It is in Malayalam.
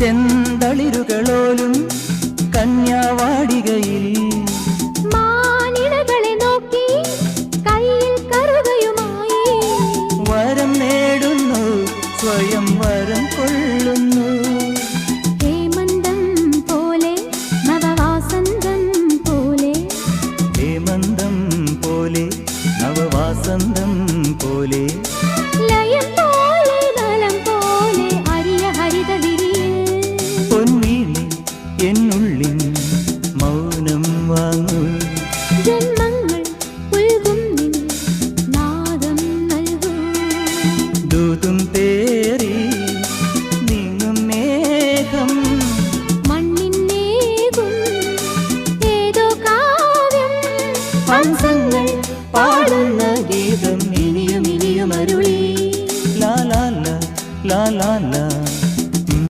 ചെന്തളിരുകളോലും കന്യാവാടികയിൽ മാനിടകളെ നോക്കി കയ്യിൽ കറുകയുമായി വരം നേടുന്നു, സ്വയം വരം കൊള്ളുന്നു. ഹേമന്തം പോലെ നവവാസന്തം പോലെ, ഹേമന്തം പോലെ നവവാസന്തം പോലെ, ലയം പോലെ നലം പോലെ അരിയ ഹരിത വിരിയിൽ പൊന്നീണി എന്നുള്ളിൽ